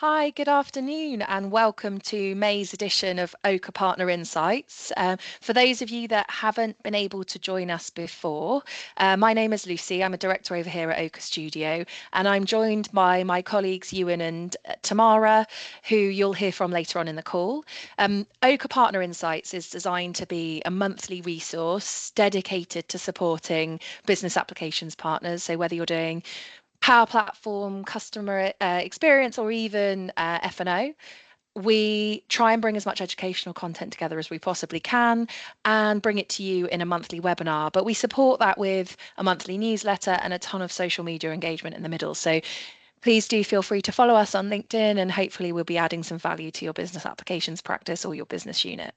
Hi, good afternoon, and welcome to May's edition of Oaka Partner Insights. For those of you that haven't been able to join us before, my name is Lucy. I'm a director over here at Oaka Studio, and I'm joined by my colleagues Ewan and Tamara, who you'll hear from later on in the call. Oaka Partner Insights is designed to be a monthly resource dedicated to supporting business applications partners. So whether you're doing Power Platform, customer experience, or even F&O. We try and bring as much educational content together as we possibly can and bring it to you in a monthly webinar. But we support that with a monthly newsletter and a ton of social media engagement in the middle. So please do feel free to follow us on LinkedIn, and hopefully we'll be adding some value to your business applications practice or your business unit.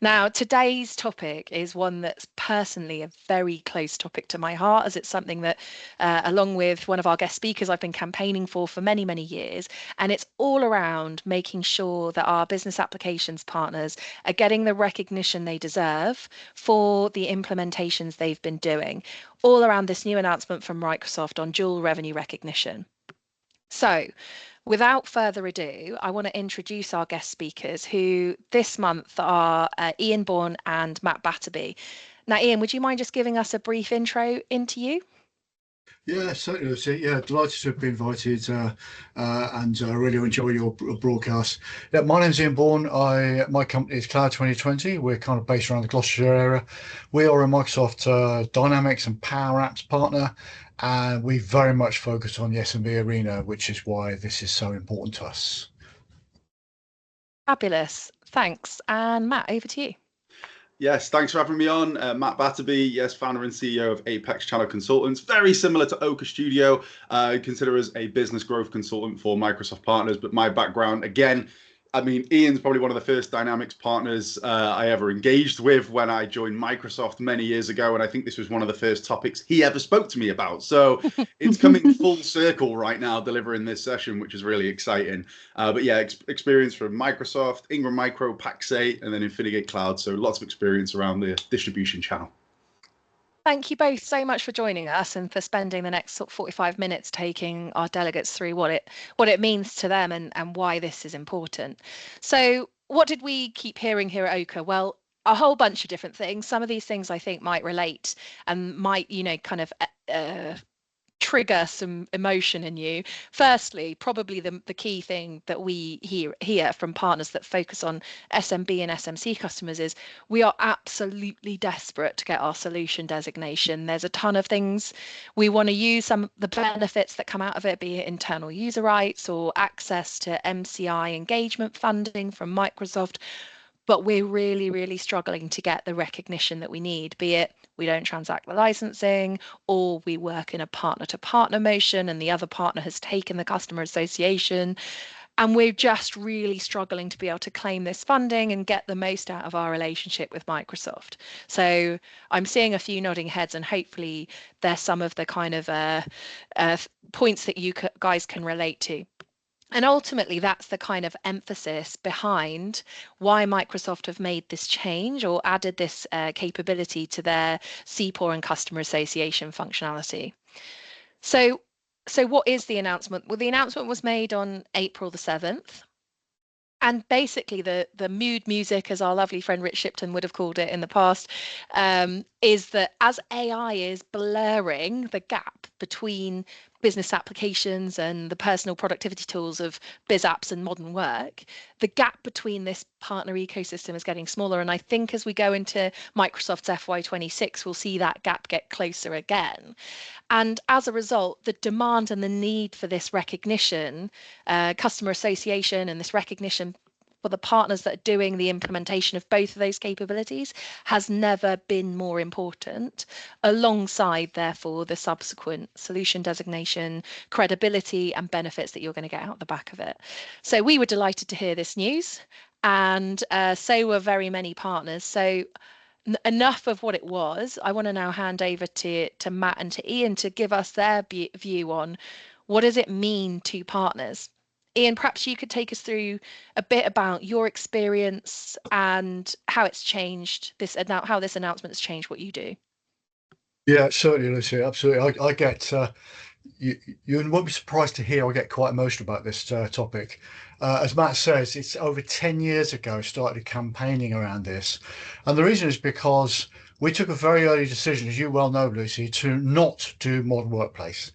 Now, today's topic is one that's personally a very close topic to my heart, as it's something that, along with one of our guest speakers, I've been campaigning for many, many years. And it's all around making sure that our business applications partners are getting the recognition they deserve for the implementations they've been doing, all around this new announcement from Microsoft on dual revenue recognition. So, without further ado, I want to introduce our guest speakers, who this month are Ian Bourne and Matt Batterbee. Now, Ian, would you mind just giving us a brief intro into you? Yeah, certainly, Lucy. Yeah, delighted to have been invited and really enjoy your broadcast. Yeah, my name's Ian Bourne. My company is Cloud 2020. We're kind of based around the Gloucestershire area. We are a Microsoft Dynamics and Power Apps partner, and we very much focus on the SMB arena, which is why this is so important to us. Fabulous. Thanks. And Matt, over to you. Yes, thanks for having me on. Matt Batterbee, yes, founder and CEO of Apex Channel Consultants. Very similar to Oaka Studio. I consider us a business growth consultant for Microsoft partners, but my background, again, I mean, Ian's probably one of the first Dynamics partners I ever engaged with when I joined Microsoft many years ago. And I think this was one of the first topics he ever spoke to me about. So it's coming full circle right now, delivering this session, which is really exciting. But yeah, experience from Microsoft, Ingram Micro, Pax8, and then Infinigate Cloud. So lots of experience around the distribution channel. Thank you both so much for joining us and for spending the next 45 minutes taking our delegates through what it means to them and why this is important. So what did we keep hearing here at Oaka? Well, a whole bunch of different things. Some of these things I think might relate and might, kind of trigger some emotion in you. Firstly, probably the key thing that we hear from partners that focus on SMB and SMC customers is we are absolutely desperate to get our solution designation. There's a ton of things we want to use, some of the benefits that come out of it, be it internal user rights or access to MCI engagement funding from Microsoft. But we're really, really struggling to get the recognition that we need, be it we don't transact the licensing, or we work in a partner to partner motion and the other partner has taken the customer association. And we're just really struggling to be able to claim this funding and get the most out of our relationship with Microsoft. So I'm seeing a few nodding heads, and hopefully there's some of the kind of points that you guys can relate to. And ultimately, that's the kind of emphasis behind why Microsoft have made this change or added this capability to their CPOR and customer association functionality. So what is the announcement? Well, the announcement was made on April the 7th. And basically, the mood music, as our lovely friend Rich Shipton would have called it in the past, is that as AI is blurring the gap between business applications and the personal productivity tools of biz apps and modern work, the gap between this partner ecosystem is getting smaller. And I think as we go into Microsoft's FY26, we'll see that gap get closer again. And as a result, the demand and the need for this recognition, customer association, and this recognition for the partners that are doing the implementation of both of those capabilities has never been more important, alongside, therefore, the subsequent solution designation, credibility, and benefits that you're going to get out the back of it. So we were delighted to hear this news, and so were very many partners. So enough of what it was. I want to now hand over to Matt and to Ian to give us their view on what does it mean to partners. Ian, perhaps you could take us through a bit about your experience and how it's changed how this announcement has changed what you do. Yeah, certainly, Lucy. Absolutely. I get you won't be surprised to hear I get quite emotional about this topic. As Matt says, it's over 10 years ago I started campaigning around this. And the reason is because we took a very early decision, as you well know, Lucy, to not do modern workplace.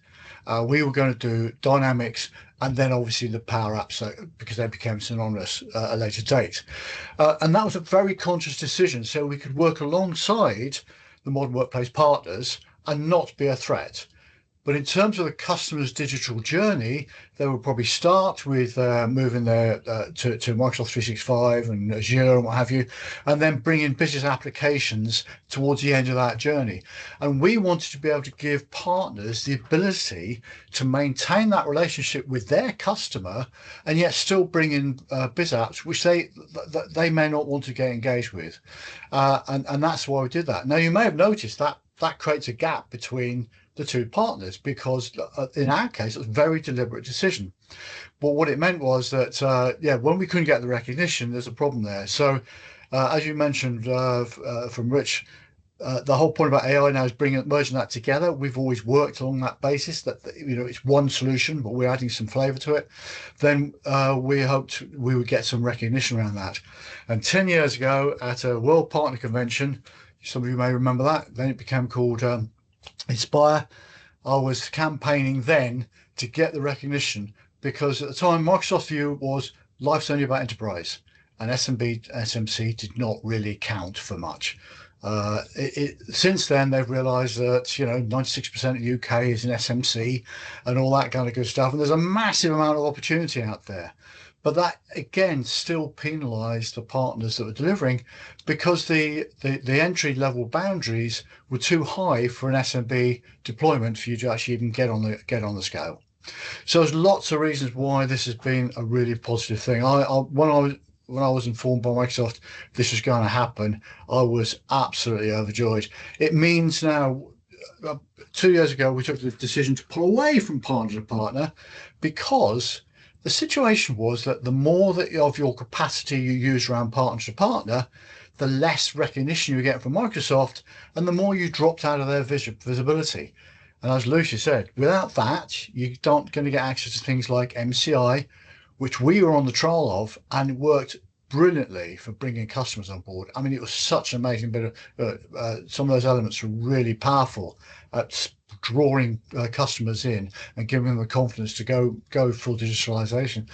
We were going to do Dynamics and then obviously the Power Apps because they became synonymous at a later date. And that was a very conscious decision so we could work alongside the modern workplace partners and not be a threat. But in terms of the customer's digital journey, they will probably start with moving their to Microsoft 365 and Azure and what have you, and then bring in business applications towards the end of that journey. And we wanted to be able to give partners the ability to maintain that relationship with their customer and yet still bring in biz apps, which they may not want to get engaged with. And that's why we did that. Now, you may have noticed that that creates a gap between the two partners because in our case it was a very deliberate decision. But what it meant was that when we couldn't get the recognition, there's a problem there. So as you mentioned from Rich, the whole point about AI now is merging that together. We've always worked along that basis that it's one solution, but we're adding some flavor to it. Then we hoped we would get some recognition around that. And 10 years ago at a World Partner Convention, some of you may remember that, then it became called Inspire. I was campaigning then to get the recognition because at the time Microsoft View was life's only about enterprise and SMB, SMC did not really count for much. Since then they've realized that 96% of the UK is in SMC and all that kind of good stuff, and there's a massive amount of opportunity out there. But that again still penalised the partners that were delivering because the entry level boundaries were too high for an SMB deployment for you to actually even get on the scale. So there's lots of reasons why this has been a really positive thing. When I was informed by Microsoft this was going to happen, I was absolutely overjoyed. It means now 2 years ago we took the decision to pull away from partner to partner because the situation was that the more of your capacity you use around partner to partner, the less recognition you get from Microsoft and the more you dropped out of their visibility. And as Lucy said, without that, you're not going to get access to things like MCI, which we were on the trial of, and it worked brilliantly for bringing customers on board. I mean, it was such an amazing bit of, some of those elements were really powerful at drawing customers in and giving them the confidence to go full digitalization.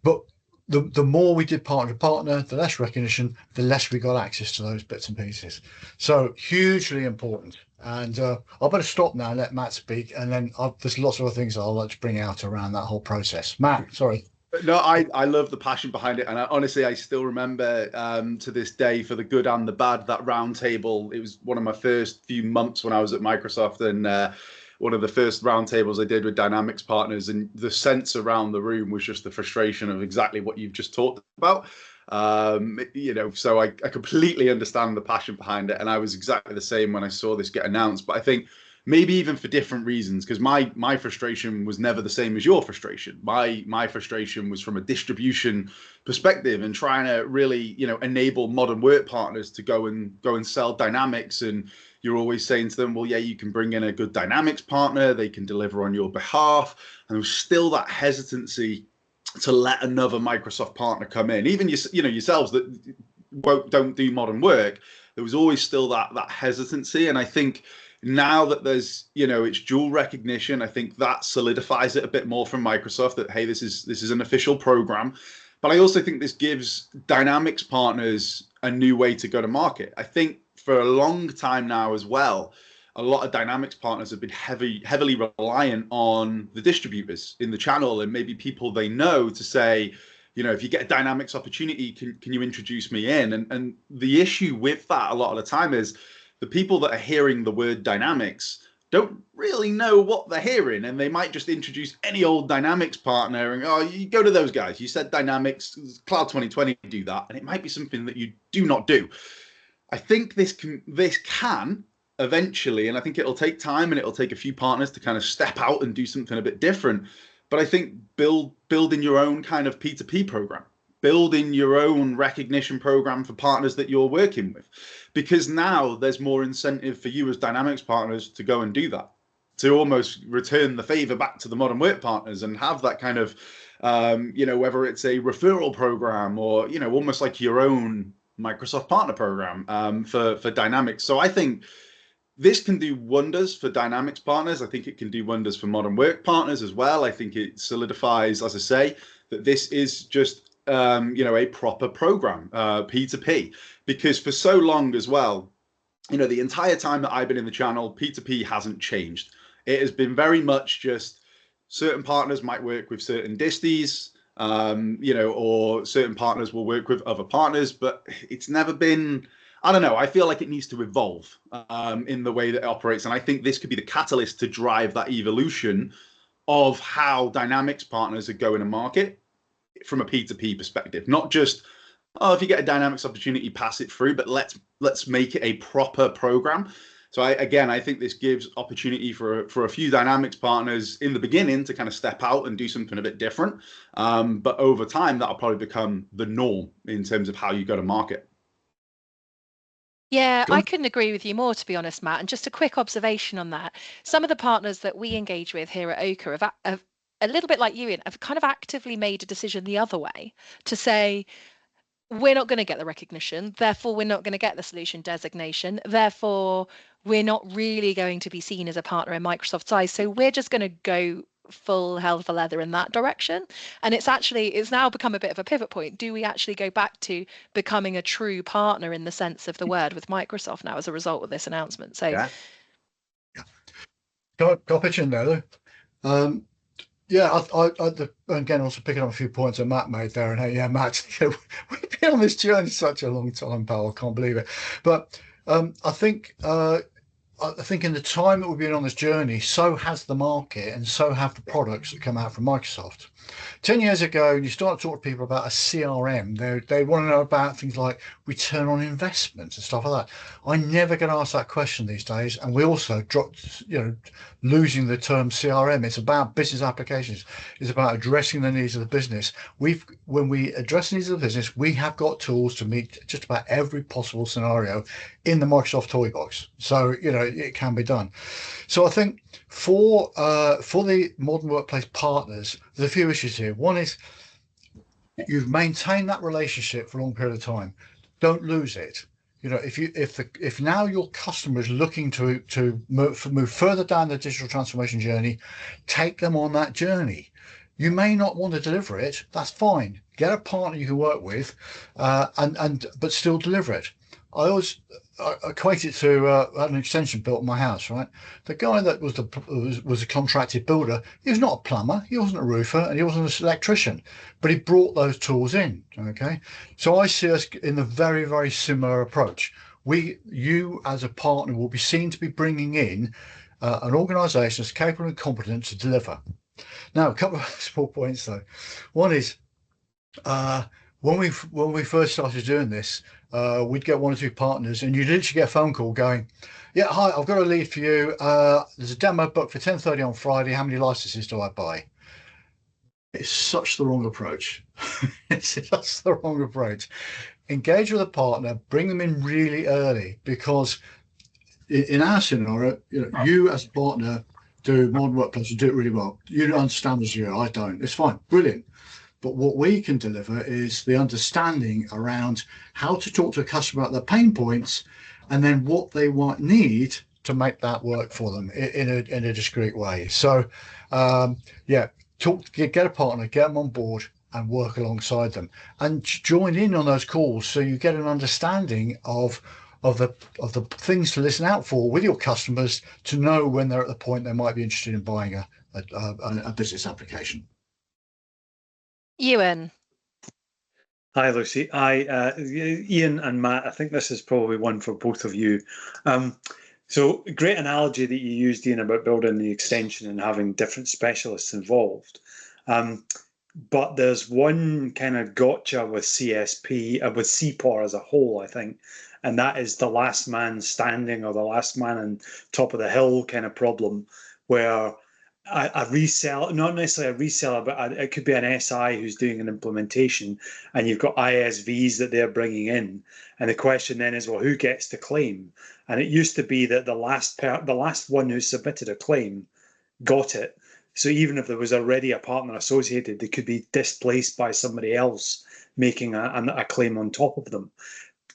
But the more we did partner to partner, the less recognition, the less we got access to those bits and pieces. So hugely important. And I better stop now and let Matt speak. And then there's lots of other things I'd like to bring out around that whole process. Matt, sorry. No, I love the passion behind it. And honestly, I still remember to this day, for the good and the bad, that round table. It was one of my first few months when I was at Microsoft, and one of the first roundtables I did with Dynamics partners. And the sense around the room was just the frustration of exactly what you've just talked about. So I completely understand the passion behind it. And I was exactly the same when I saw this get announced. But I think maybe even for different reasons, because my frustration was never the same as your frustration. My frustration was from a distribution perspective and trying to really, enable modern work partners to go and sell Dynamics. And you're always saying to them, well, yeah, you can bring in a good Dynamics partner, they can deliver on your behalf. And there was still that hesitancy to let another Microsoft partner come in, even yourselves that don't do modern work. There was always still that hesitancy. And I think now that there's, it's dual recognition, I think that solidifies it a bit more from Microsoft that, hey, this is an official program. But I also think this gives Dynamics partners a new way to go to market. I think for a long time now as well, a lot of Dynamics partners have been heavily reliant on the distributors in the channel and maybe people they know to say, if you get a Dynamics opportunity, can you introduce me in? And the issue with that a lot of the time is the people that are hearing the word Dynamics don't really know what they're hearing, and they might just introduce any old Dynamics partner and, oh, you go to those guys. You said Dynamics, Cloud 2020 do that, and it might be something that you do not do. I think this can eventually, and I think it'll take time and it'll take a few partners to kind of step out and do something a bit different. But I think building your own kind of P2P program, building your own recognition program for partners that you're working with, because now there's more incentive for you as Dynamics partners to go and do that, to almost return the favor back to the modern work partners and have that kind of, whether it's a referral program or, almost like your own Microsoft partner program for Dynamics. So I think this can do wonders for Dynamics partners. I think it can do wonders for modern work partners as well. I think it solidifies, as I say, that this is just, a proper program, P2P, because for so long as well, the entire time that I've been in the channel, P2P hasn't changed. It has been very much just certain partners might work with certain disties, or certain partners will work with other partners, but it's never been, I don't know, I feel like it needs to evolve in the way that it operates. And I think this could be the catalyst to drive that evolution of how Dynamics partners are going to market from a P2P perspective. Not just, oh, if you get a Dynamics opportunity, pass it through, but let's make it a proper program. So I think this gives opportunity for a few Dynamics partners in the beginning to kind of step out and do something a bit different. But over time, that'll probably become the norm in terms of how you go to market. Yeah, I couldn't agree with you more, to be honest, Matt. And just a quick observation on that. Some of the partners that we engage with here at Oaka have a little bit like you, Ian, have kind of actively made a decision the other way to say, we're not going to get the recognition, therefore we're not going to get the solution designation, therefore we're not really going to be seen as a partner in Microsoft's eyes. So we're just going to go full hell for leather in that direction. And it's now become a bit of a pivot point. Do we actually go back to becoming a true partner in the sense of the word with Microsoft now as a result of this announcement? So yeah. Got a pitch in there though. I again, also picking up a few points that Matt made there, and Matt, we've been on this journey such a long time, pal. I can't believe it. But I think in the time that we've been on this journey, so has the market, and so have the products that come out from Microsoft. 10 years ago, you start to talk to people about a CRM. They want to know about things like return on investments and stuff like that. I never get asked that question these days. And we also dropped, losing the term CRM. It's about business applications. It's about addressing the needs of the business. When we address the needs of the business, we have got tools to meet just about every possible scenario in the Microsoft toy box. So, it can be done. So I think for the modern workplace partners, there's a few issues here. One is you've maintained that relationship for a long period of time. Don't lose it. If now your customer is looking to move further down the digital transformation journey, take them on that journey. You may not want to deliver it. That's fine. Get a partner you can work with, but still deliver it. I always equate it to an extension built in my house, right? The guy that was a contracted builder, he was not a plumber, he wasn't a roofer, and he wasn't an electrician, but he brought those tools in, okay? So I see us in a very, very similar approach. You as a partner will be seen to be bringing in an organisation that's capable and competent to deliver. Now, a couple of small points though. One is, when we first started doing this, we'd get one or two partners, and you'd literally get a phone call going, "Yeah, hi, I've got a lead for you. There's a demo booked for 10:30 on Friday. How many licenses do I buy?" It's such the wrong approach. It's just the wrong approach. Engage with a partner, bring them in really early, because in our scenario, you as a partner do modern workplace, you do it really well. You don't understand as you, I don't. It's fine, brilliant. But what we can deliver is the understanding around how to talk to a customer about their pain points, and then what they need to make that work for them in a discreet way. So, get a partner, get them on board, and work alongside them, and join in on those calls so you get an understanding of the things to listen out for with your customers to know when they're at the point they might be interested in buying a business application. Ewan. Hi, Lucy. Ian and Matt, I think this is probably one for both of you. So great analogy that you used, Ian, about building the extension and having different specialists involved. But there's one kind of gotcha with CSP, with CPOR as a whole, I think, and that is the last man standing or the last man on top of the hill kind of problem, where a reseller, not necessarily a reseller, but it could be an SI who's doing an implementation, and you've got ISVs that they're bringing in. And the question then is, well, who gets to claim? And it used to be that the last one who submitted a claim got it. So even if there was already a partner associated, they could be displaced by somebody else making a claim on top of them.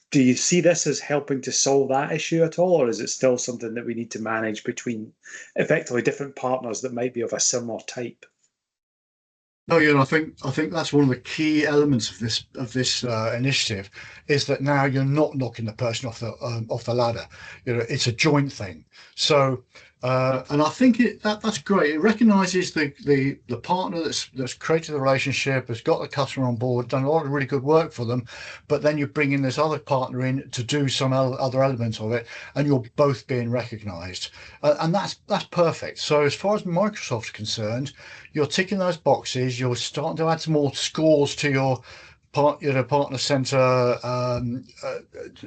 Do you see this as helping to solve that issue at all, or is it still something that we need to manage between effectively different partners that might be of a similar type? No, yeah, and I think that's one of the key elements of this initiative is that now you're not knocking the person off the ladder. You know, it's a joint thing. So, and I think that's great. It recognises the partner that's created the relationship, has got the customer on board, done a lot of really good work for them, but then you bring in this other partner in to do some other elements of it, and you're both being recognised, and that's perfect. So as far as Microsoft's concerned, you're ticking those boxes. You're starting to add some more scores to your partner center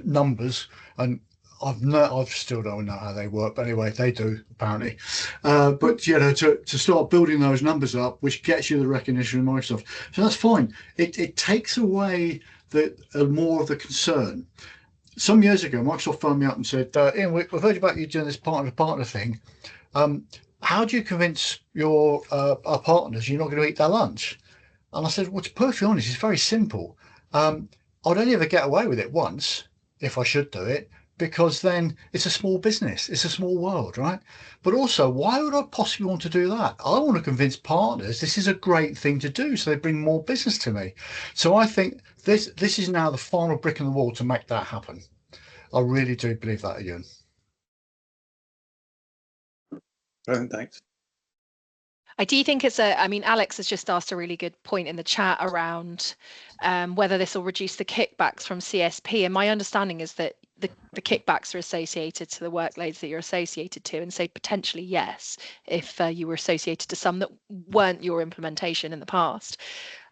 numbers, and I've still don't know how they work, but anyway, they do apparently. But to start building those numbers up, which gets you the recognition of Microsoft, so that's fine. It takes away more of the concern. Some years ago, Microsoft phoned me up and said, "Ian, we've heard about you doing this partner-to-partner thing. How do you convince your our partners you're not going to eat their lunch?" And I said, "Well, to be perfectly honest, it's very simple. I'd only ever get away with it once if I should do it, because then it's a small business, it's a small world, right? But also, why would I possibly want to do that? I want to convince partners this is a great thing to do, so they bring more business to me." So I think this is now the final brick in the wall to make that happen. I really do believe that, Ian. Brilliant, thanks. I do think I mean, Alex has just asked a really good point in the chat around whether this will reduce the kickbacks from CSP. And my understanding is that the kickbacks are associated to the workloads that you're associated to. And so potentially, yes, if you were associated to some that weren't your implementation in the past.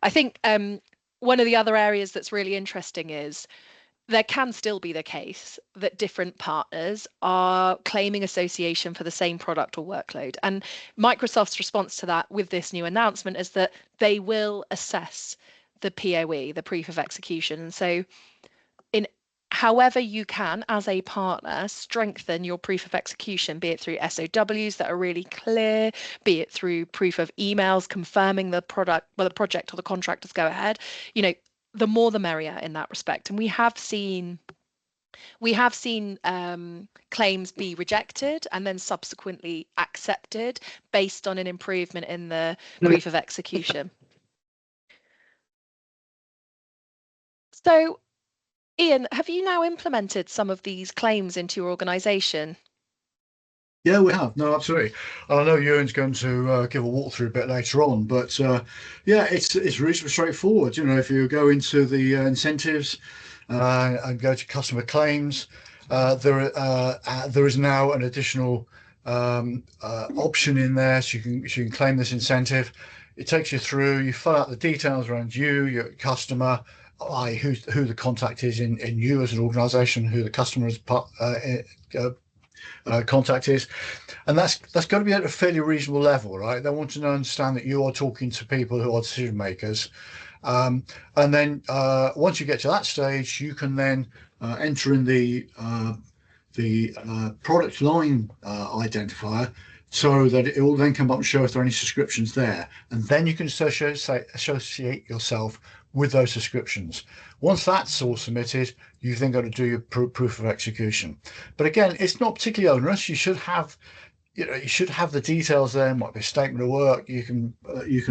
I think one of the other areas that's really interesting is there can still be the case that different partners are claiming association for the same product or workload. And Microsoft's response to that with this new announcement is that they will assess the POE, the proof of execution. And so in however you can, as a partner, strengthen your proof of execution, be it through SOWs that are really clear, be it through proof of emails confirming the project or the contractors go ahead, the more the merrier in that respect. And we have seen claims be rejected and then subsequently accepted based on an improvement in the proof of execution. So, Ian, have you now implemented some of these claims into your organisation? Yeah, we have. No, absolutely. And I know Ewan's going to give a walkthrough a bit later on, but yeah, it's reasonably straightforward. If you go into the incentives and go to customer claims, there is now an additional option in there, so you can claim this incentive. It takes you through. You fill out the details around you, your customer, who the contact is in you as an organisation, who the customer's contact is, and that's got to be at a fairly reasonable level, right? They want to understand that you are talking to people who are decision makers, and then once you get to that stage, you can then enter in the product line identifier, so that it will then come up and show if there are any subscriptions there, and then you can associate yourself with those subscriptions. Once that's all submitted, you've then got to do your proof of execution. But again, it's not particularly onerous. You should have the details there. Might be a statement of work you can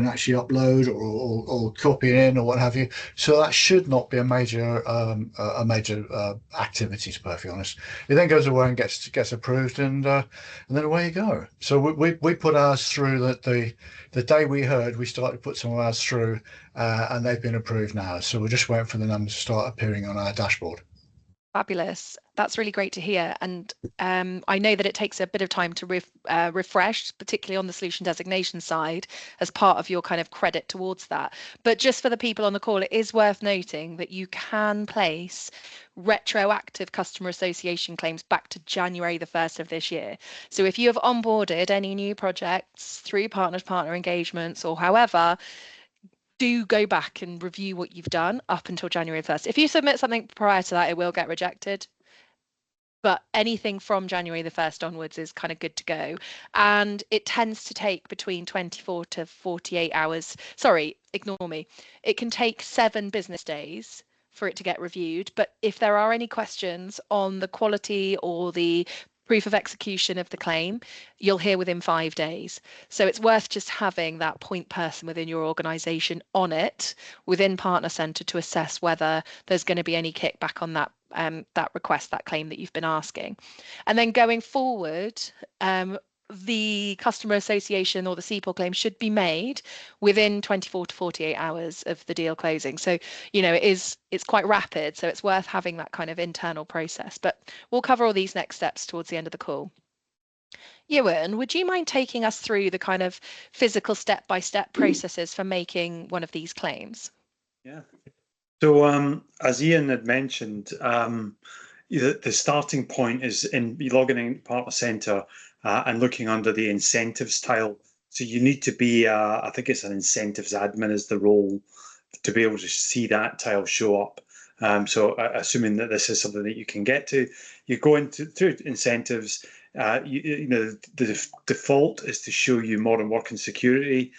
actually upload or copy in or what have you. So that should not be a major activity, to be perfectly honest. It then goes away and gets approved, and then away you go. So we put ours through the day we heard, we started to put some of ours through, and they've been approved now. So we're just waiting for the numbers to start appearing on our dashboard. Fabulous. That's really great to hear. And I know that it takes a bit of time to refresh, particularly on the solution designation side, as part of your kind of credit towards that. But just for the people on the call, it is worth noting that you can place retroactive customer association claims back to January the 1st of this year. So if you have onboarded any new projects through partner engagements or however, do go back and review what you've done up until January 1st. If you submit something prior to that, it will get rejected. but anything from January the 1st onwards is kind of good to go. And it tends to take between 24 to 48 hours. Sorry, ignore me. It can take 7 business days for it to get reviewed. But if there are any questions on the quality or the proof of execution of the claim, you'll hear within 5 days. So it's worth just having that point person within your organisation on it within Partner Centre to assess whether there's going to be any kickback on that request, that claim that you've been asking. And then going forward, the customer association or the CPOR claim should be made within 24 to 48 hours of the deal closing. So, it's quite rapid. So it's worth having that kind of internal process. But we'll cover all these next steps towards the end of the call. Ewan, would you mind taking us through the kind of physical step-by-step processes for making one of these claims? Yeah. So as Ian had mentioned, the starting point is in logging in Partner Centre and looking under the incentives tile. So you need to be, I think it's an incentives admin is the role, to be able to see that tile show up. So assuming that this is something that you can get to, you go through incentives. The default is to show you modern working security.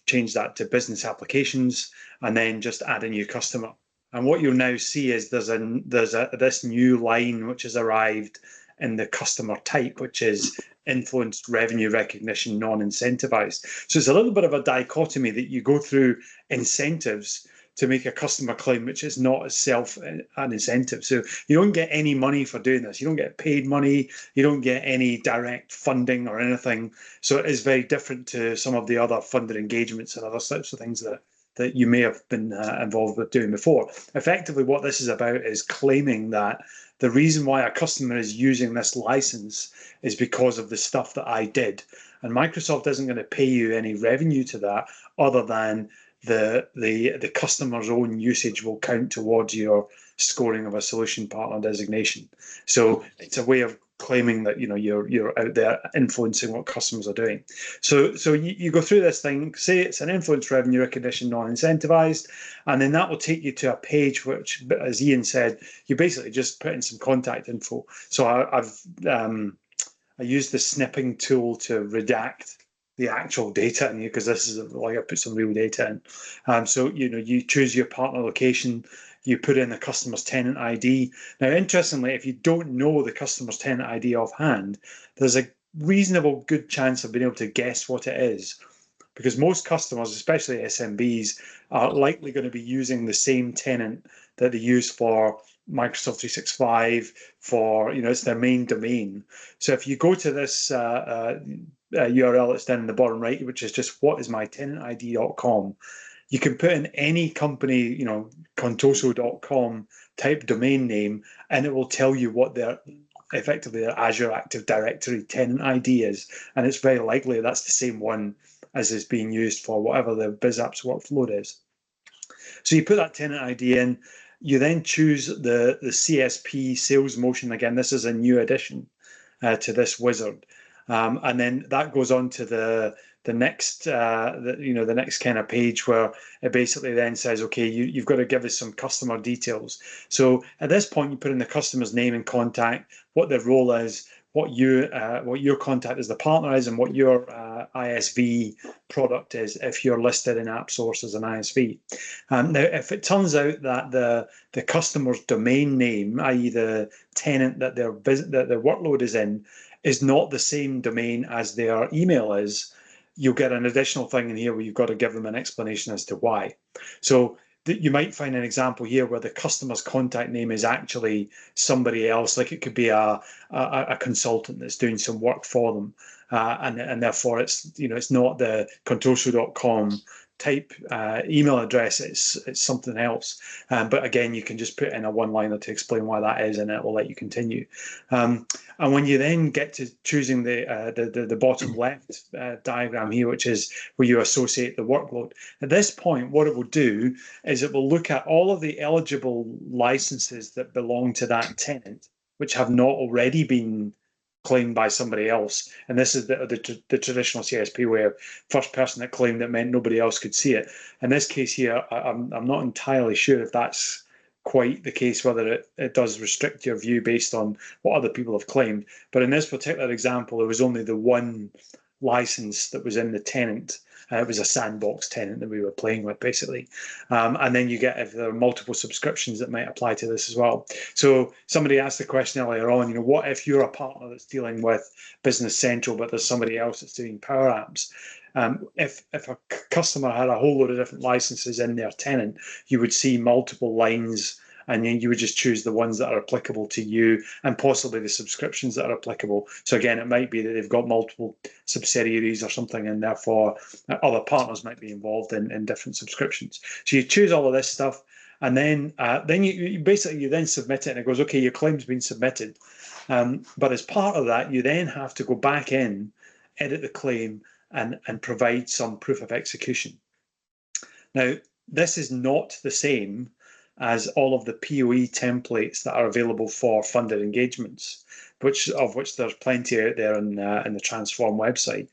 Change that to business applications, and then just add a new customer. And what you'll now see is there's this new line which has arrived in the customer type, which is influenced revenue recognition non-incentivized. So it's a little bit of a dichotomy that you go through incentives to make a customer claim which is not itself an incentive. So you don't get any money for doing this. You don't get paid money. You don't get any direct funding or anything. So it is very different to some of the other funded engagements and other types of things that you may have been involved with doing before. Effectively, what this is about is claiming that the reason why a customer is using this license is because of the stuff that I did. And Microsoft isn't going to pay you any revenue to that other than the customer's own usage will count towards your scoring of a solution partner designation. So it's a way of claiming that you're out there influencing what customers are doing. So you go through this thing, say it's an influence revenue recognition non-incentivized, and then that will take you to a page which, as Ian said, you basically just put in some contact info. So I use the snipping tool to redact the actual data in here, because this is like I put some real data in. So you choose your partner location, you put in the customer's tenant ID. Now, interestingly, if you don't know the customer's tenant ID offhand, there's a reasonable good chance of being able to guess what it is, because most customers, especially SMBs, are likely going to be using the same tenant that they use for Microsoft 365 for, it's their main domain. So if you go to this URL that's down in the bottom right, which is just whatismytenantid.com, you can put in any company, contoso.com type domain name, and it will tell you what effectively their Azure Active Directory tenant ID is. And it's very likely that's the same one as is being used for whatever the BizApps workflow is. So you put that tenant ID in, you then choose the CSP sales motion. Again, this is a new addition to this wizard. And then that goes on to the next the next kind of page, where it basically then says, okay, you've got to give us some customer details. So at this point, you put in the customer's name and contact, what their role is, what your contact as the partner is, and what your ISV product is if you're listed in AppSource as an ISV. Now, if it turns out that the customer's domain name, i.e. the tenant that their workload is in, is not the same domain as their email is, you'll get an additional thing in here where you've got to give them an explanation as to why. So you might find an example here where the customer's contact name is actually somebody else, like it could be a consultant that's doing some work for them, and therefore it's not the contoso.com type email address, it's something else. But again, you can just put in a one-liner to explain why that is, and it will let you continue. And when you then get to choosing the bottom left diagram here, which is where you associate the workload, at this point, what it will do is it will look at all of the eligible licenses that belong to that tenant, which have not already been claimed by somebody else. And this is the traditional CSP way of first person that claimed that meant nobody else could see it. In this case here, I'm not entirely sure if that's quite the case whether it does restrict your view based on what other people have claimed. But in this particular example, there was only the one license that was in the tenant. It was a sandbox tenant that we were playing with, basically. And then you get, if there are multiple subscriptions that might apply to this as well. So somebody asked the question earlier on, what if you're a partner that's dealing with Business Central, but there's somebody else that's doing Power Apps? If a customer had a whole load of different licenses in their tenant, you would see multiple lines, and then you would just choose the ones that are applicable to you and possibly the subscriptions that are applicable. So again, it might be that they've got multiple subsidiaries or something, and therefore other partners might be involved in different subscriptions. So you choose all of this stuff, and then you basically then submit it, and it goes, okay, your claim's been submitted. But as part of that, you then have to go back in, edit the claim, and provide some proof of execution. Now, this is not the same as all of the POE templates that are available for funded engagements, of which there's plenty out there in the Transform website.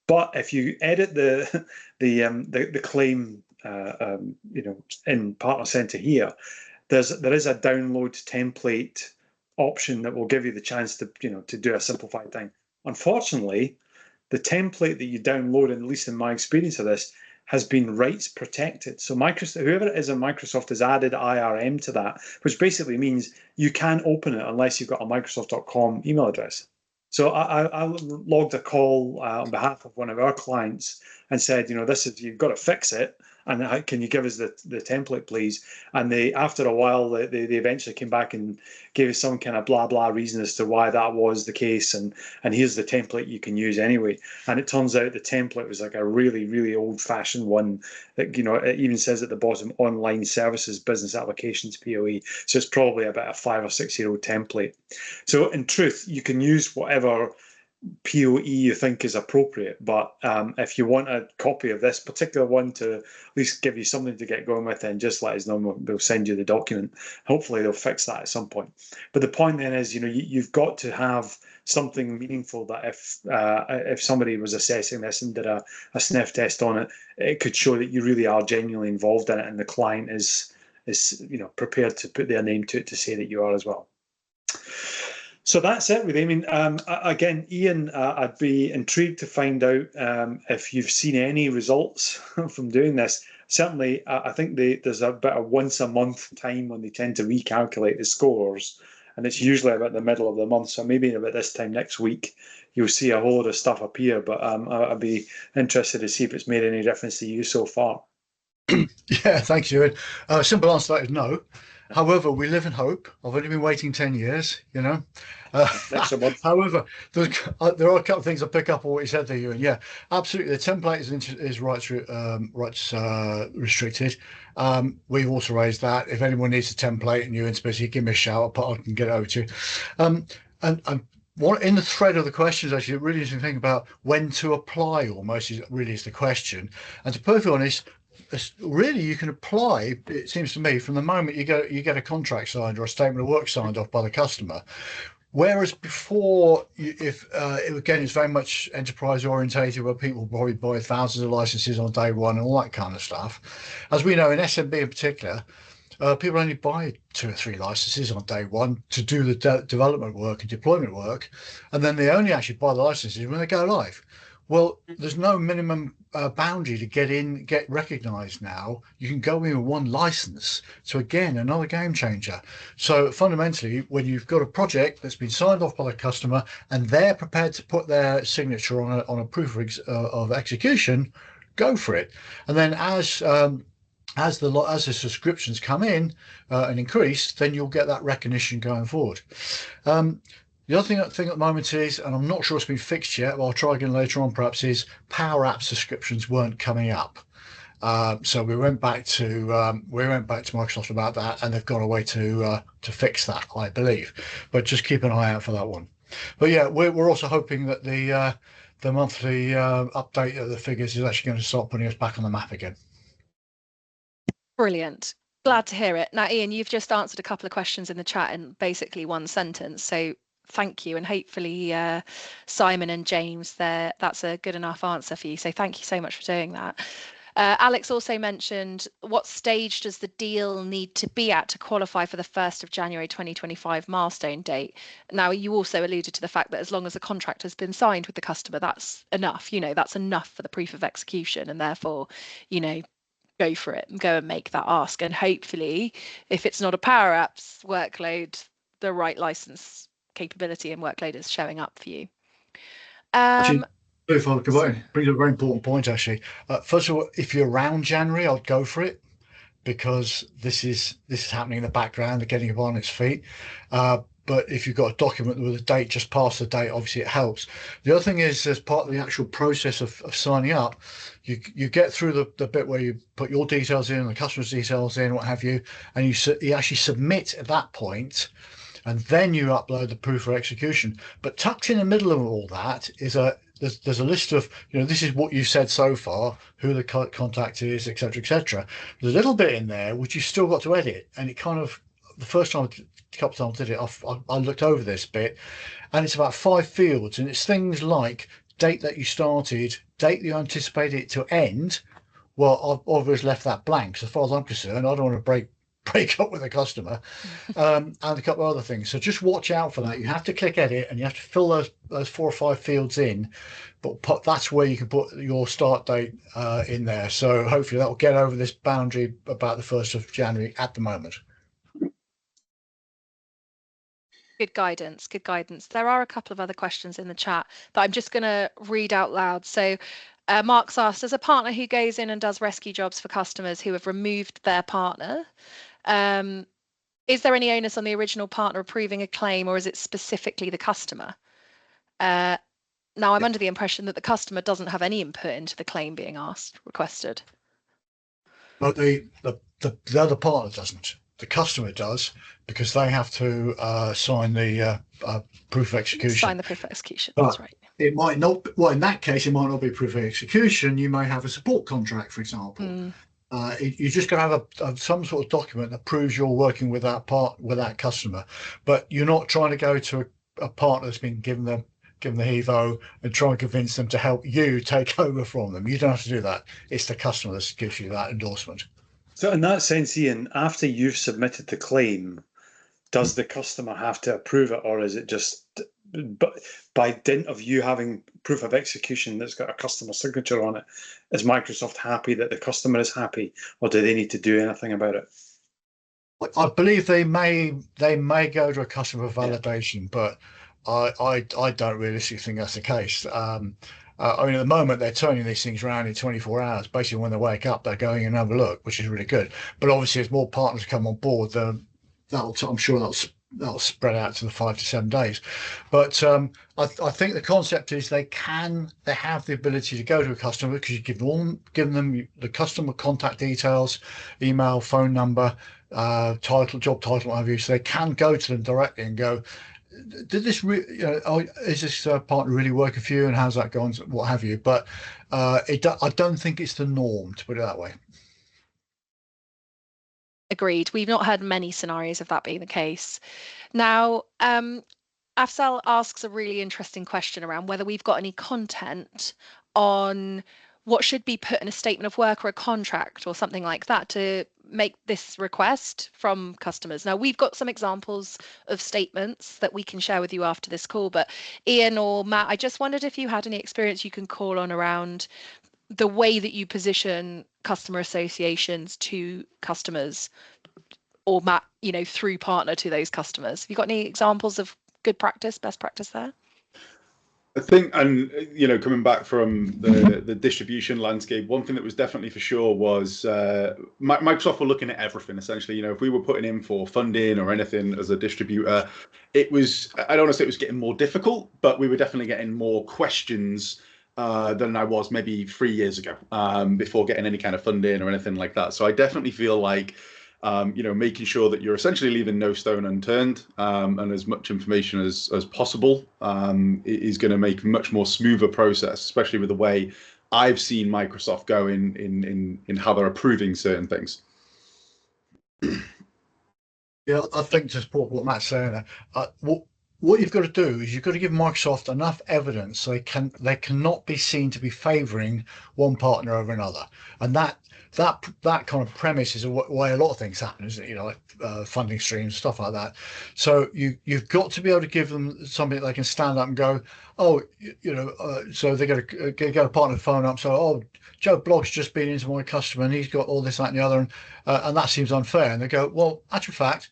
But if you edit the claim, in Partner Center here, there is a download template option that will give you the chance to do a simplified thing. Unfortunately, the template that you download, and at least in my experience of this, has been rights protected. So Microsoft, whoever it is in Microsoft, has added IRM to that, which basically means you can't open it unless you've got a Microsoft.com email address. So I logged a call on behalf of one of our clients and said, you've got to fix it, and can you give us the template, please? And after a while, they eventually came back and gave us some kind of blah blah reason as to why that was the case, and here's the template you can use anyway. And it turns out the template was like a really, really old-fashioned one that it even says at the bottom, online services business applications POE. So it's probably about a 5 or 6 year old template. So in truth, you can use whatever POE you think is appropriate, but if you want a copy of this particular one to at least give you something to get going with, then just let us know. We'll send you the document. Hopefully they'll fix that at some point. But the point then is, you've got to have something meaningful that if somebody was assessing this and did a sniff test on it, it could show that you really are genuinely involved in it, and the client is prepared to put their name to it to say that you are as well. So that's it, really. I mean, again, Ian, I'd be intrigued to find out if you've seen any results from doing this. Certainly, I think there's a bit of once a month time when they tend to recalculate the scores, and it's usually about the middle of the month. So maybe about this time next week, you'll see a whole lot of stuff appear. But I'd be interested to see if it's made any difference to you so far. Yeah, thanks, Ewan. Simple answer to that is no. However, we live in hope. I've only been waiting 10 years, However, there are a couple of things I pick up on what you said there, Ewan. Yeah, absolutely. The template is rights restricted. We've also raised that. If anyone needs a template and Ewan's busy, give me a shout. I can get it over to you. And what in the thread of the questions, actually, it really is to think about when to apply. Almost is the question. And to be perfectly honest, really you can apply, it seems to me, from the moment you get a contract signed or a statement of work signed off by the customer. Whereas before, again, it's very much enterprise orientated, where people probably buy thousands of licenses on day one and all that kind of stuff. As we know, in SMB in particular, people only buy 2 or 3 licenses on day one to do the development work and deployment work, and then they only actually buy the licenses when they go live. Well, there's no minimum boundary to get recognized now. You can go in with 1 license. So again, another game changer. So fundamentally, when you've got a project that's been signed off by the customer and they're prepared to put their signature on a proof of execution, go for it. And then as the subscriptions come in and increase, then you'll get that recognition going forward. The other thing at the moment is, and I'm not sure it's been fixed yet, but I'll try again later on perhaps, is Power App subscriptions weren't coming up. So we went back to Microsoft about that, and they've got a way to fix that, I believe. But just keep an eye out for that one. But yeah, we're also hoping that the monthly update of the figures is actually going to start putting us back on the map again. Brilliant. Glad to hear it. Now, Ian, you've just answered a couple of questions in the chat in basically 1 sentence. So thank you. And hopefully Simon and James, that's a good enough answer for you. So thank you so much for doing that. Alex also mentioned, what stage does the deal need to be at to qualify for the 1st of January 2025 milestone date? Now, you also alluded to the fact that as long as a contract has been signed with the customer, that's enough. That's enough for the proof of execution, and therefore, go for it and go and make that ask. And hopefully, if it's not a Power Apps workload, the right license capability and workload is showing up for you. If I could bring up a very important point, actually. First of all, if you're around January, I'd go for it, because this is happening in the background, they're getting up on its feet. But if you've got a document with a date just past the date, obviously it helps. The other thing is, as part of the actual process of signing up, you get through the bit where you put your details in, the customer's details in, what have you, and you actually submit at that point, and then you upload the proof of execution. But tucked in the middle of all that is there's a list of, this is what you said so far, who the contact is, etc., etc. There's a little bit in there which you still got to edit, and it kind of, the first time, a couple of times I did it, I looked over this bit, and it's about 5 fields, and it's things like date that you started, date that you anticipate it to end. Well, I've always left that blank. So as far as I'm concerned, I don't want to break up with a customer, and a couple of other things. So just watch out for that. You have to click edit, and you have to fill those 4 or 5 fields in, but that's where you can put your start date in there. So hopefully that will get over this boundary about the 1st of January at the moment. Good guidance. There are a couple of other questions in the chat that I'm just going to read out loud. So Mark's asked, as a partner who goes in and does rescue jobs for customers who have removed their partner, is there any onus on the original partner approving a claim, or is it specifically the customer? Now, I'm under the impression that the customer doesn't have any input into the claim being requested. But the other partner doesn't. The customer does, because they have to sign the proof of execution. Sign the proof of execution, that's right. It might not, well, in that case, it might not be proof of execution. You may have a support contract, for example. You just got to have some sort of document that proves you're working with that customer, but you're not trying to go to a partner that's been given the HEVO and try and convince them to help you take over from them. You don't have to do that. It's the customer that gives you that endorsement. So in that sense, Ian, after you've submitted the claim, does the customer have to approve it, or is it just by dint of you having proof of execution that's got a customer signature on it, is Microsoft happy that the customer is happy, or do they need to do anything about it? I believe they may go to a customer validation, but I don't realistically think that's the case. I mean, at the moment, they're turning these things around in 24 hours. Basically, when they wake up, they're going and have a look, which is really good. But obviously, as more partners come on board, I'm sure that'll spread out to the 5 to 7 days. But I think the concept is they have the ability to go to a customer, because you give them the customer contact details, email, phone number, title, job title, what have you. So they can go to them directly and go, did this is this partner really working for you, and how's that going, what have you. But I don't think it's the norm, to put it that way. Agreed. We've not heard many scenarios of that being the case. Now, Afzal asks a really interesting question around whether we've got any content on what should be put in a statement of work or a contract or something like that to make this request from customers. Now, we've got some examples of statements that we can share with you after this call, but Ian or Matt, I just wondered if you had any experience you can call on around the way that you position customer associations to customers, or Matt, through partner to those customers. Have you got any examples of good practice, best practice there? I think, and coming back from the distribution landscape, one thing that was definitely for sure was Microsoft were looking at everything. Essentially, if we were putting in for funding or anything as a distributor, it was, I don't want to say it was getting more difficult, but we were definitely getting more questions than I was maybe 3 years ago, before getting any kind of funding or anything like that. So I definitely feel like making sure that you're essentially leaving no stone unturned, and as much information as possible is going to make a much more smoother process, especially with the way I've seen Microsoft go in how they're approving certain things. Yeah, I think to support what Matt's saying there, what you've got to do is you've got to give Microsoft enough evidence so they cannot be seen to be favouring one partner over another, and that kind of premise is a way a lot of things happen, isn't it? You know, like funding streams, stuff like that. So you've got to be able to give them something they can stand up and go, oh, so they get a partner phone up, so oh, Joe Blogg's just been into my customer and he's got all this, that, and the other, and that seems unfair. And they go, well, actual fact,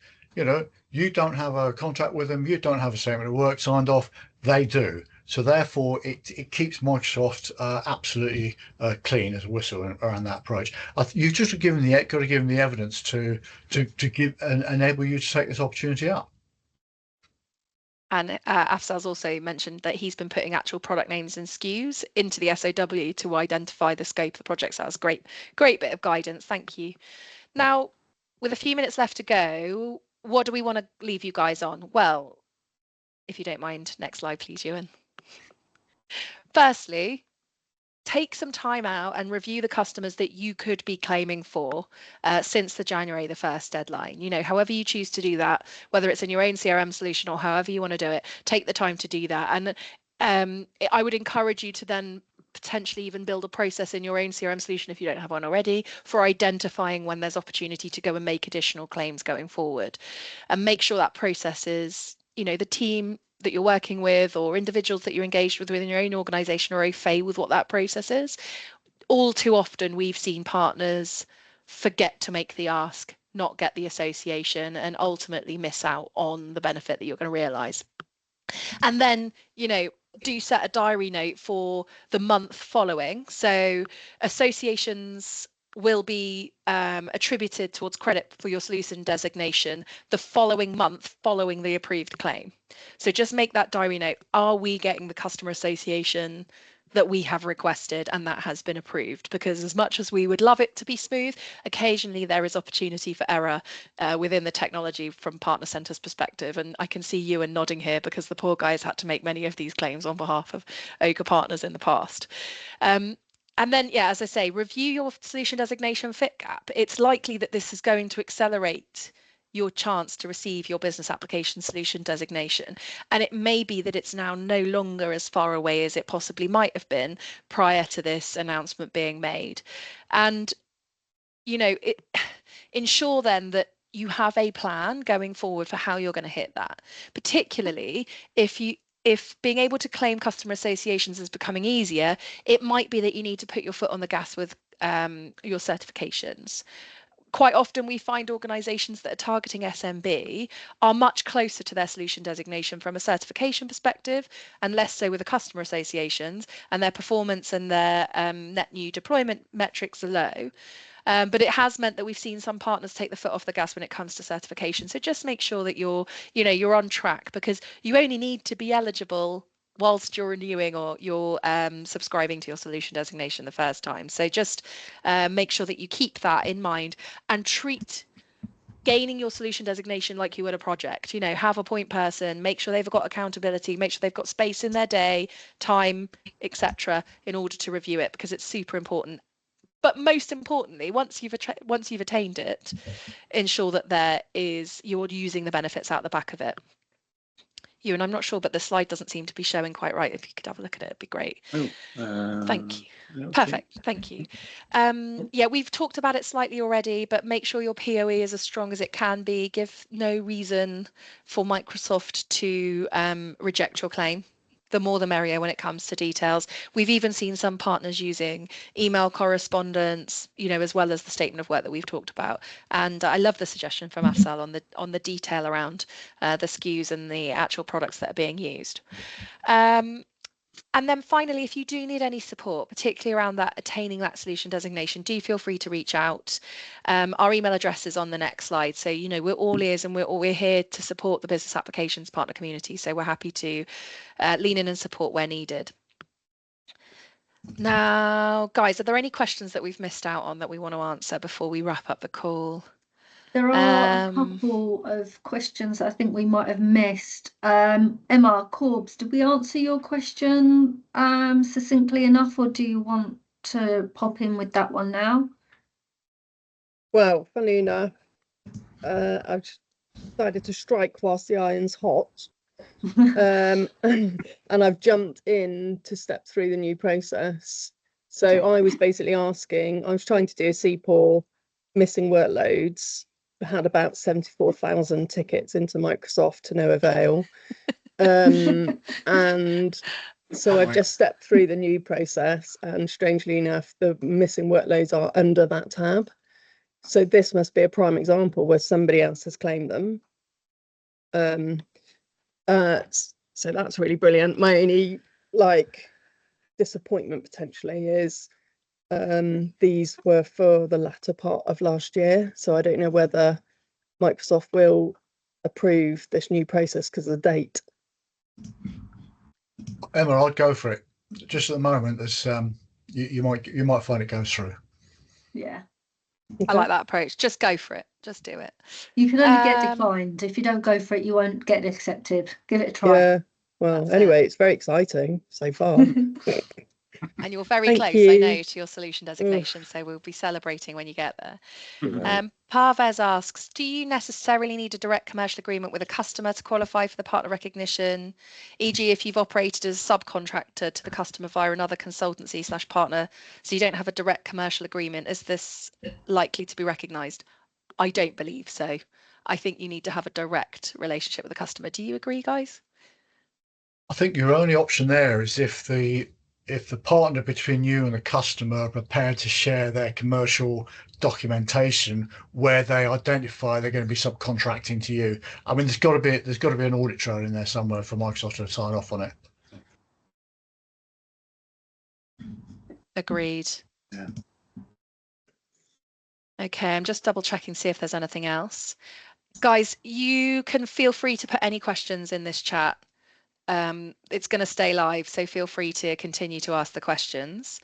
you don't have a contract with them, you don't have a statement of work signed off, they do. So therefore, it keeps Microsoft absolutely clean as a whistle around that approach. You've just got to give them the evidence to give and enable you to take this opportunity up. And Afzal's also mentioned that he's been putting actual product names and SKUs into the SOW to identify the scope of the project. So that was great bit of guidance. Thank you. Now, with a few minutes left to go, what do we want to leave you guys on? Well, if you don't mind, next slide, please, Ewan. Firstly, take some time out and review the customers that you could be claiming for since the January the 1st deadline. However you choose to do that, whether it's in your own CRM solution or however you want to do it, take the time to do that. And I would encourage you to then potentially even build a process in your own CRM solution if you don't have one already for identifying when there's opportunity to go and make additional claims going forward, and make sure that process is, the team that you're working with or individuals that you're engaged with within your own organization are au fait with what that process is. All too often we've seen partners forget to make the ask, not get the association, and ultimately miss out on the benefit that you're going to realize. And then, do set a diary note for the month following. So associations will be attributed towards credit for your solution designation the following month following the approved claim. So just make that diary note. Are we getting the customer association that we have requested and that has been approved? Because as much as we would love it to be smooth, occasionally there is opportunity for error within the technology from Partner Centre's perspective. And I can see Ewan nodding here because the poor guy's had to make many of these claims on behalf of Oaka partners in the past. And then, as I say, review your solution designation fit gap. It's likely that this is going to accelerate your chance to receive your business application solution designation. And it may be that it's now no longer as far away as it possibly might have been prior to this announcement being made. And, ensure then that you have a plan going forward for how you're going to hit that, particularly if being able to claim customer associations is becoming easier, it might be that you need to put your foot on the gas with your certifications. Quite often we find organisations that are targeting SMB are much closer to their solution designation from a certification perspective and less so with the customer associations, and their performance and their net new deployment metrics are low. But it has meant that we've seen some partners take the foot off the gas when it comes to certification. So just make sure that you're on track, because you only need to be eligible whilst you're renewing or you're subscribing to your solution designation the first time. So just make sure that you keep that in mind and treat gaining your solution designation like you would a project. Have a point person, make sure they've got accountability, make sure they've got space in their day, time, etc., in order to review it, because it's super important. But most importantly, once you've attained it, ensure that you're using the benefits out the back of it. Ewan, I'm not sure, but the slide doesn't seem to be showing quite right. If you could have a look at it, it'd be great. Thank you. Okay. Perfect. Thank you. We've talked about it slightly already, but make sure your POE is as strong as it can be. Give no reason for Microsoft to reject your claim. The more the merrier when it comes to details. We've even seen some partners using email correspondence, as well as the statement of work that we've talked about. And I love the suggestion from Afzal on the detail around the SKUs and the actual products that are being used. And then finally, if you do need any support, particularly around that attaining that solution designation, do feel free to reach out. Our email address is on the next slide. So, we're all ears and we're here to support the business applications partner community. So we're happy to lean in and support where needed. Now, guys, are there any questions that we've missed out on that we want to answer before we wrap up the call? There are a couple of questions I think we might have missed. Emma, Corbs, did we answer your question succinctly enough, or do you want to pop in with that one now? Well, funny enough, I've decided to strike whilst the iron's hot. And I've jumped in to step through the new process. So I was basically asking, I was trying to do a CPOR missing workloads, had about 74,000 tickets into Microsoft to no avail. And so I've just stepped through the new process, and strangely enough, the missing workloads are under that tab. So this must be a prime example where somebody else has claimed them. So that's really brilliant. My only disappointment potentially is these were for the latter part of last year, so I don't know whether Microsoft will approve this new process because of the date. Emma, I'd go for it. Just at the moment, there's you might find it goes through. Yeah. Okay. I like that approach. Just go for it. Just do it. You can only get declined. If you don't go for it, you won't get accepted. Give it a try. Yeah. Well, that's anyway, it's very exciting so far. And you're very close, I know, to your solution designation, so we'll be celebrating when you get there. Parvez asks, do you necessarily need a direct commercial agreement with a customer to qualify for the partner recognition? E.g., if you've operated as a subcontractor to the customer via another consultancy / partner, so you don't have a direct commercial agreement, is this likely to be recognised? I don't believe so. I think you need to have a direct relationship with the customer. Do you agree, guys? I think your only option there is if the partner between you and the customer are prepared to share their commercial documentation where they identify they're going to be subcontracting to you. I mean, there's got to be an audit trail in there somewhere for Microsoft to sign off on it. Agreed. Yeah. Okay, I'm just double checking, see if there's anything else. Guys, you can feel free to put any questions in this chat. It's going to stay live, so feel free to continue to ask the questions.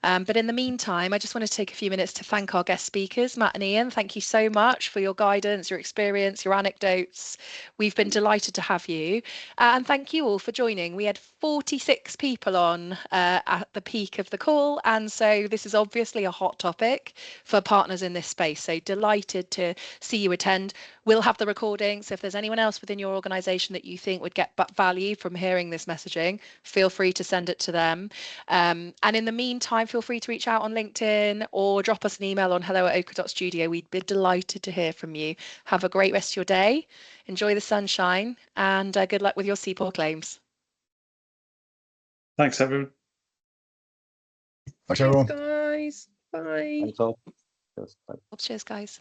But in the meantime, I just want to take a few minutes to thank our guest speakers, Matt and Ian. Thank you so much for your guidance, your experience, your anecdotes. We've been delighted to have you. And thank you all for joining. We had 46 people on at the peak of the call. And so this is obviously a hot topic for partners in this space. So delighted to see you attend. We'll have the recording. So if there's anyone else within your organisation that you think would get value from hearing this messaging, feel free to send it to them. And in the meantime, feel free to reach out on LinkedIn or drop us an email on hello@oaka.studio. We'd be delighted to hear from you. Have a great rest of your day. Enjoy the sunshine, and good luck with your CPOR claims. Thanks, everyone. Thanks, everyone. Thanks, guys. Bye. Thanks all. Cheers, guys.